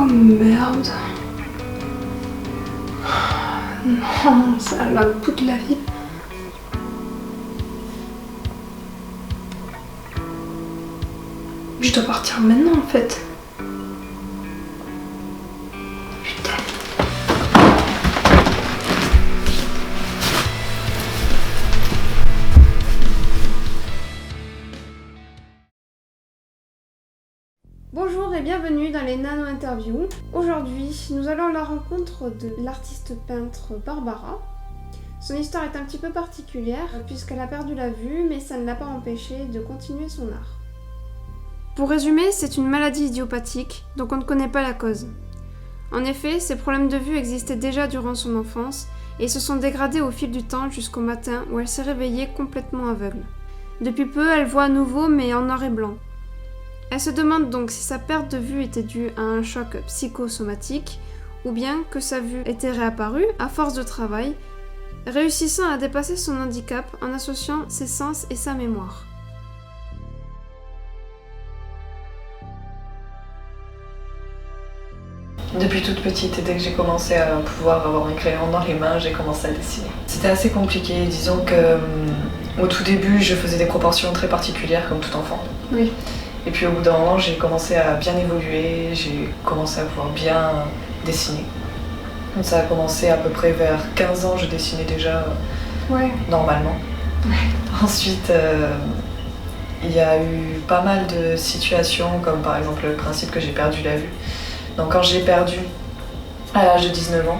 merde. Non, ça a le bout de la vie. Je dois partir maintenant en fait. Putain. Bonjour et bienvenue dans les nano-interviews. Aujourd'hui, nous allons à la rencontre de l'artiste peintre Barbara. Son histoire est un petit peu particulière puisqu'elle a perdu la vue, mais ça ne l'a pas empêchée de continuer son art. Pour résumer, c'est une maladie idiopathique, donc on ne connaît pas la cause. En effet, ses problèmes de vue existaient déjà durant son enfance et se sont dégradés au fil du temps jusqu'au matin où elle s'est réveillée complètement aveugle. Depuis peu, elle voit à nouveau mais en noir et blanc. Elle se demande donc si sa perte de vue était due à un choc psychosomatique ou bien que sa vue était réapparue à force de travail, réussissant à dépasser son handicap en associant ses sens et sa mémoire. Depuis toute petite, et dès que j'ai commencé à pouvoir avoir un crayon dans les mains, j'ai commencé à dessiner. C'était assez compliqué, disons que au tout début, je faisais des proportions très particulières comme tout enfant. Oui. Et puis au bout d'un moment, j'ai commencé à bien évoluer, j'ai commencé à pouvoir bien dessiner. Donc ça a commencé à peu près vers 15 ans, je dessinais déjà normalement. Ouais. Ensuite, il y a eu pas mal de situations, comme par exemple le principe que j'ai perdu la vue. Donc quand j'ai perdu à l'âge de 19 ans,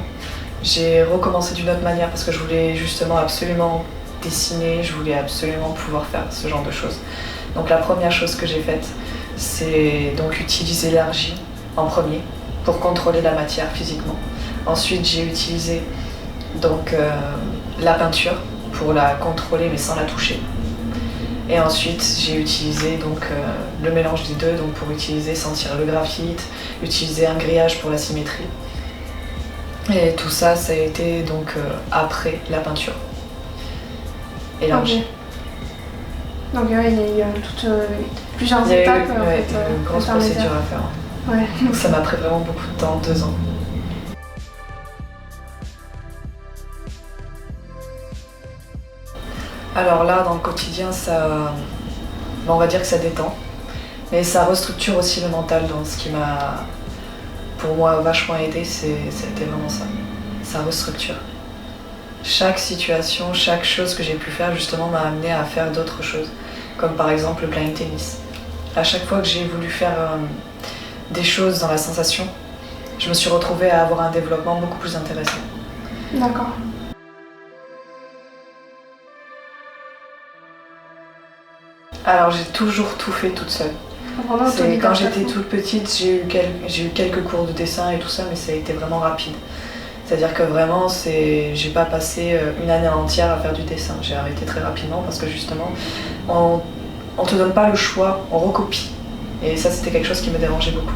j'ai recommencé d'une autre manière parce que je voulais justement absolument dessiner, je voulais absolument pouvoir faire ce genre de choses. Donc la première chose que j'ai faite, c'est donc utiliser l'argile en premier pour contrôler la matière physiquement. Ensuite, j'ai utilisé donc la peinture pour la contrôler mais sans la toucher. Et ensuite, j'ai utilisé donc le mélange des deux donc pour sentir le graphite, utiliser un grillage pour la symétrie. Et tout ça, ça a été donc après la peinture et l'argile. Okay. Donc il y a eu plusieurs étapes. Une grosse procédure à faire. Ouais. Donc ça m'a pris vraiment beaucoup de temps, 2 ans. Alors là, dans le quotidien, on va dire que ça détend, mais ça restructure aussi le mental. Donc ce qui m'a, pour moi, vachement aidé, c'était vraiment ça. Ça restructure. Chaque situation, chaque chose que j'ai pu faire, justement, m'a amené à faire d'autres choses. Comme par exemple le blind tennis. À chaque fois que j'ai voulu faire des choses dans la sensation, je me suis retrouvée à avoir un développement beaucoup plus intéressant. D'accord. Alors j'ai toujours tout fait toute seule. Quand j'étais toute petite, j'ai eu quelques cours de dessin et tout ça, mais ça a été vraiment rapide. C'est-à-dire que vraiment, j'ai pas passé une année entière à faire du dessin. J'ai arrêté très rapidement parce que justement, on te donne pas le choix, on recopie. Et ça, c'était quelque chose qui me dérangeait beaucoup.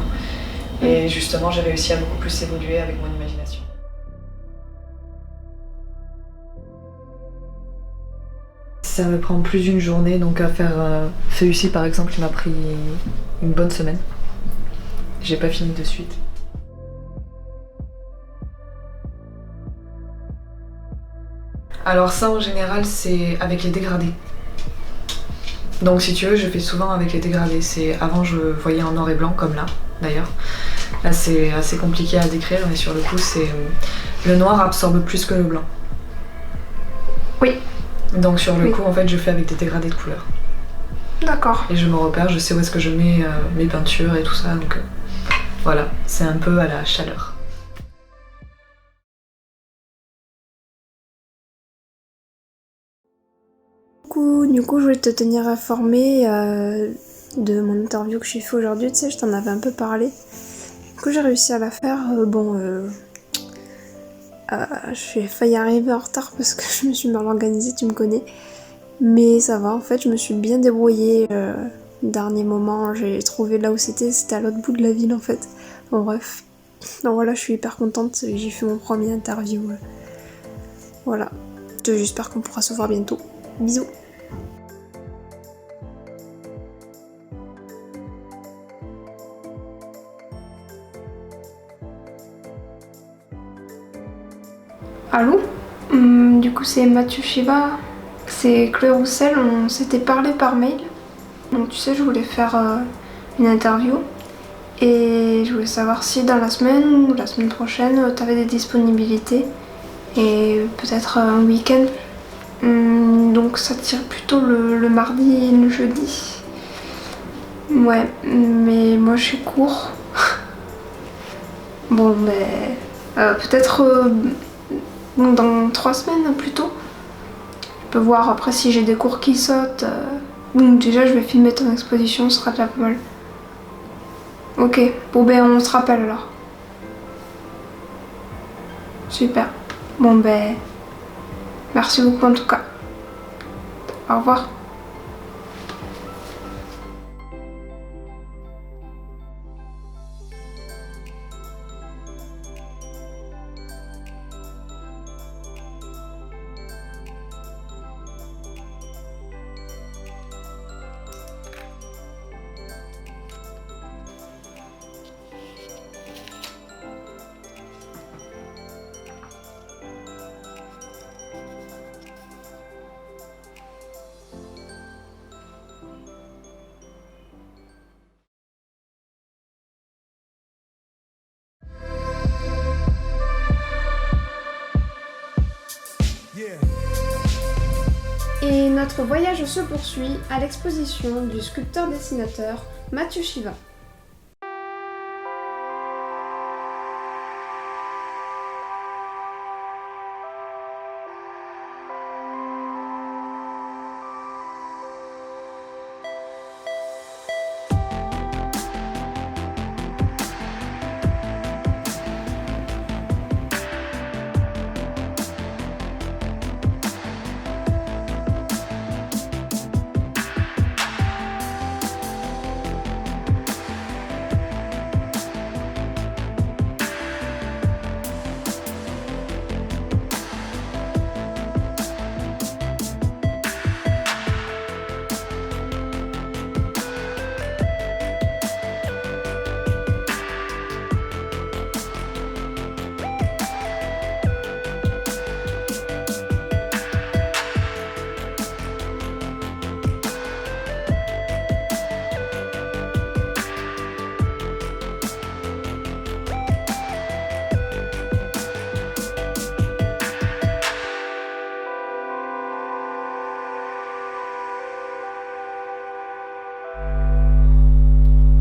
Et justement, j'ai réussi à beaucoup plus évoluer avec mon imagination. Ça me prend plus d'une journée, donc à faire celui-ci par exemple, il m'a pris une bonne semaine. J'ai pas fini de suite. Alors ça en général c'est avec les dégradés. Donc si tu veux je fais souvent avec les dégradés. Avant je voyais en noir et blanc comme là d'ailleurs. Là c'est assez compliqué à décrire mais sur le coup le noir absorbe plus que le blanc. Oui. Donc sur le coup en fait je fais avec des dégradés de couleurs. D'accord. Et je me repère, je sais où est-ce que je mets mes peintures et tout ça donc voilà, c'est un peu à la chaleur. Du coup, je voulais te tenir informé de mon interview que j'ai fait aujourd'hui. Tu sais, je t'en avais un peu parlé. Du coup, j'ai réussi à la faire. J'ai failli arriver en retard parce que je me suis mal organisée, tu me connais. Mais ça va, en fait, je me suis bien débrouillée. Dernier moment, j'ai trouvé là où c'était à l'autre bout de la ville en fait. Bon, bref. Donc voilà, je suis hyper contente. J'ai fait mon premier interview. Voilà. J'espère qu'on pourra se voir bientôt. Bisous. Allô? Du coup c'est Mathieu Shiva, c'est Chloé Roussel, on s'était parlé par mail. Donc tu sais, je voulais faire une interview et je voulais savoir si dans la semaine ou la semaine prochaine tu avais des disponibilités et peut-être un week-end. Donc ça tire plutôt le mardi et le jeudi. Ouais, mais moi je suis court. Bon, mais peut-être dans 3 semaines plutôt. Je peux voir après si j'ai des cours qui sautent. Bon, déjà je vais filmer ton exposition, ce sera déjà pas mal. Ok, bon ben on se rappelle alors. Super. Bon ben, merci beaucoup en tout cas. Au revoir. Et notre voyage se poursuit à l'exposition du sculpteur-dessinateur Mathieu Shiva.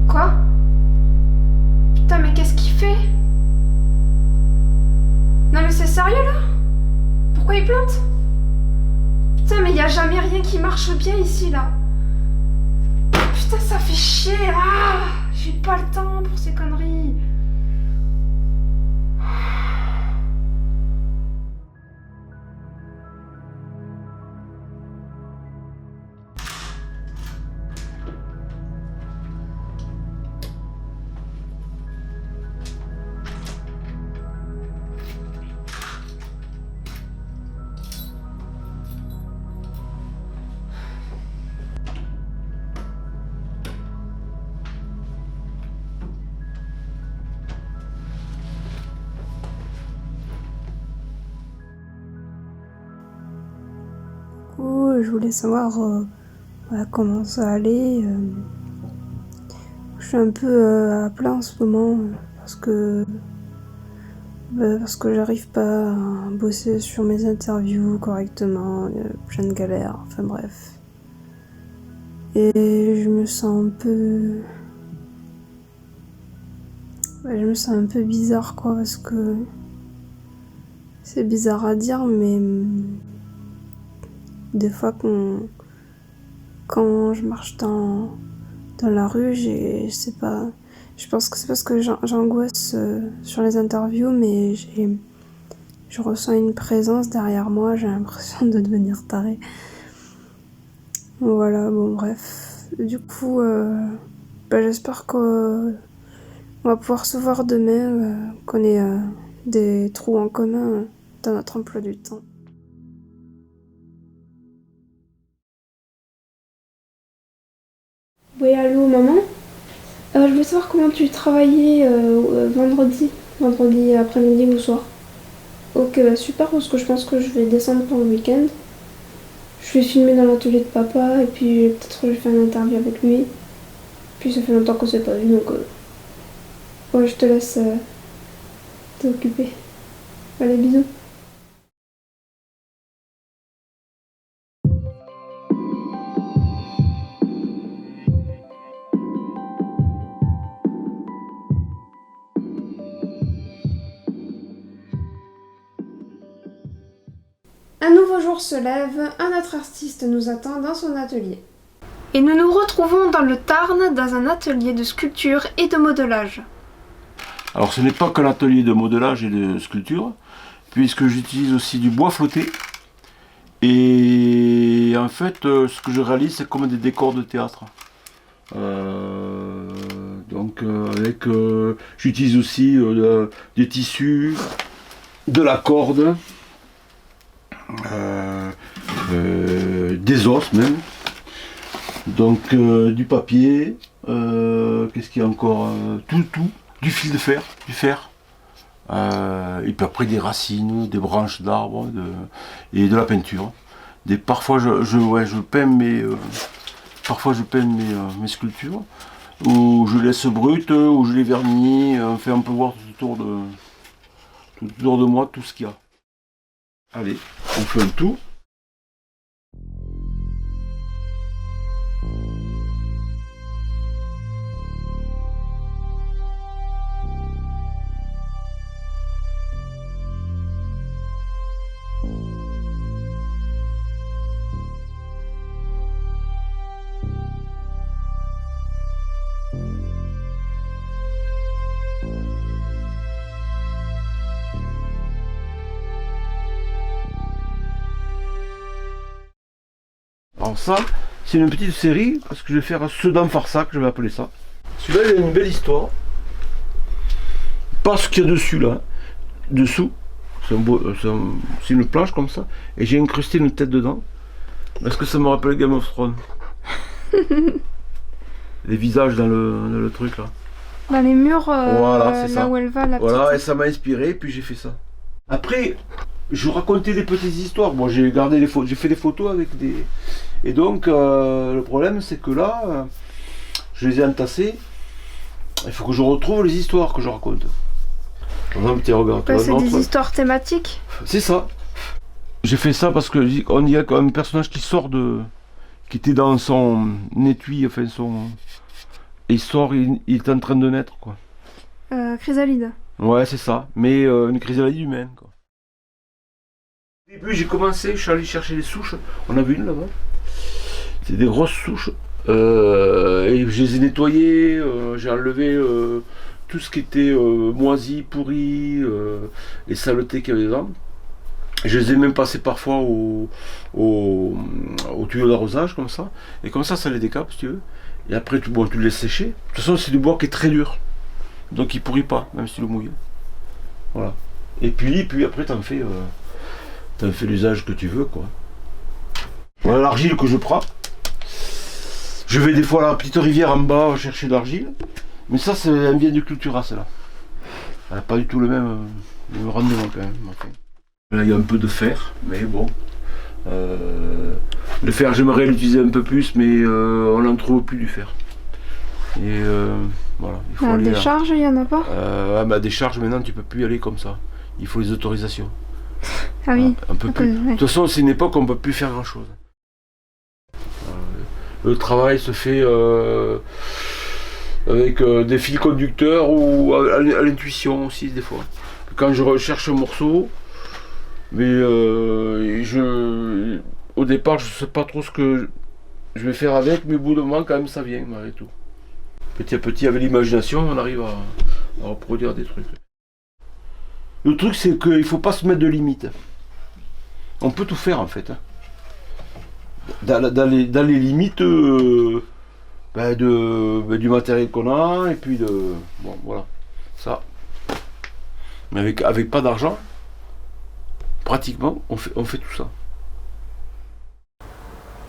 Quoi? Putain, mais qu'est-ce qu'il fait? Non mais c'est sérieux là? Pourquoi il plante? Putain, mais y a jamais rien qui marche bien ici là. Putain, ça fait chier. Ah, j'ai pas le temps pour ces conneries. Je voulais savoir comment ça allait. Je suis un peu à plat en ce moment parce que j'arrive pas à bosser sur mes interviews correctement, plein de galères, enfin bref. Et je me sens un peu bizarre quoi, parce que c'est bizarre à dire, mais des fois quand je marche dans la rue, je sais pas, je pense que c'est parce que j'angoisse sur les interviews, mais je ressens une présence derrière moi, j'ai l'impression de devenir tarée. Voilà, bon bref. Du coup, j'espère qu'on va pouvoir se voir demain, qu'on ait des trous en commun dans notre emploi du temps. Oui, allô maman? Je voulais savoir comment tu travaillais vendredi après-midi ou soir. Ok, bah super, parce que je pense que je vais descendre pour le week-end. Je vais filmer dans l'atelier de papa, et puis peut-être je vais faire une interview avec lui. Puis ça fait longtemps qu'on s'est pas vu, donc ouais, je te laisse t'occuper. Allez, bisous. Un nouveau jour se lève, un autre artiste nous attend dans son atelier. Et nous nous retrouvons dans le Tarn, dans un atelier de sculpture et de modelage. Alors ce n'est pas qu'un atelier de modelage et de sculpture, puisque j'utilise aussi du bois flotté. Et en fait, ce que je réalise, c'est comme des décors de théâtre. J'utilise aussi des tissus, de la corde, des os même, donc du papier, qu'est-ce qu'il y a encore, tout, du fil de fer, du fer, et puis après des racines, des branches d'arbres et de la peinture. Parfois je peins mes sculptures, ou je laisse brutes, ou je les vernis, enfin on peut voir tout autour de moi tout ce qu'il y a. Allez, on fait un tour. Alors ça, c'est une petite série, parce que je vais faire Sedan Farsac, je vais appeler ça. Celui-là, il a une belle histoire. Pas ce qu'il y a dessus, là. Dessous, c'est une planche comme ça, et j'ai incrusté une tête dedans. Parce que ça me rappelle Game of Thrones. Les visages dans le truc, là. Dans les murs, voilà, c'est là ça. où elle va, la petite. Voilà, et ça m'a inspiré, puis j'ai fait ça. Après, je racontais des petites histoires. Bon, j'ai fait des photos avec des... Et donc, le problème, c'est que là, je les ai entassés. Il faut que je retrouve les histoires que je raconte. Par exemple, tiens, regarde. C'est des histoires thématiques. C'est ça. J'ai fait ça parce que on y a un personnage qui sort qui était dans son étui, enfin il sort, il est en train de naître, quoi. Chrysalide. Ouais, c'est ça. Mais une chrysalide humaine, quoi. Au début, j'ai commencé, je suis allé chercher les souches. On a vu une là-bas. C'est des grosses souches. Et je les ai nettoyées, j'ai enlevé tout ce qui était moisi, pourri, les saletés qu'il y avait dedans. Je les ai même passés parfois au tuyau d'arrosage, comme ça. Et comme ça les décape, si tu veux. Et après, tu le laisses sécher. De toute façon, c'est du bois qui est très dur. Donc il pourrit pas, même si tu le mouilles. Voilà. Et puis après, t'en fais l'usage que tu veux, quoi. Voilà l'argile que je prends. Je vais des fois à la petite rivière en bas chercher de l'argile. Mais ça, elle vient du Cultura, celle-là. Elle n'a pas du tout le même rendement, quand même. Okay. Là, il y a un peu de fer, mais bon. Le fer, j'aimerais l'utiliser un peu plus, mais on n'en trouve plus du fer. Et voilà. Il faut aller des charges, il n'y en a pas des charges, maintenant, tu peux plus y aller comme ça. Il faut les autorisations. Ah oui. Un peu plus. Ouais. De toute façon, c'est une époque où on ne peut plus faire grand-chose. Le travail se fait avec des fils conducteurs ou à l'intuition aussi, des fois. Quand je recherche un morceau, mais au départ, je ne sais pas trop ce que je vais faire avec, mais au bout d'un moment, quand même, ça vient, malgré tout. Petit à petit, avec l'imagination, on arrive à reproduire des trucs. Le truc, c'est qu'il ne faut pas se mettre de limites. On peut tout faire, en fait. Dans les limites du matériel qu'on a, et puis bon, voilà. Ça. Mais avec pas d'argent, pratiquement, on fait tout ça.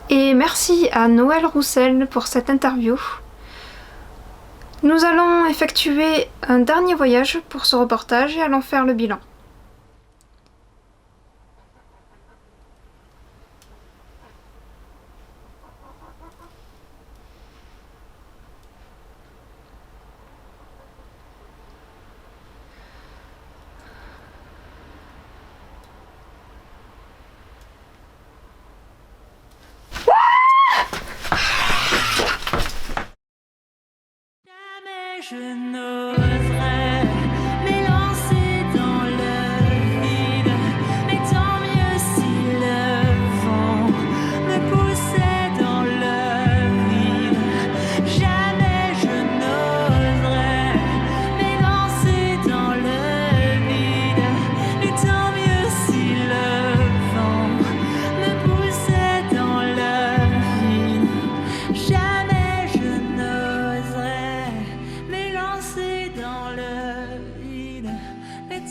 Et merci à Noël Roussel pour cette interview. Nous allons effectuer un dernier voyage pour ce reportage et allons faire le bilan.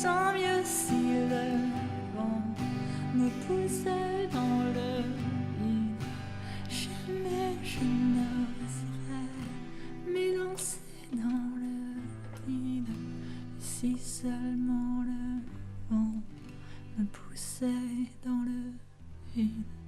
tant mieux si le vent me poussait dans le vide. Jamais je n'oserais m'élancer dans le vide. Si seulement le vent me poussait dans le vide.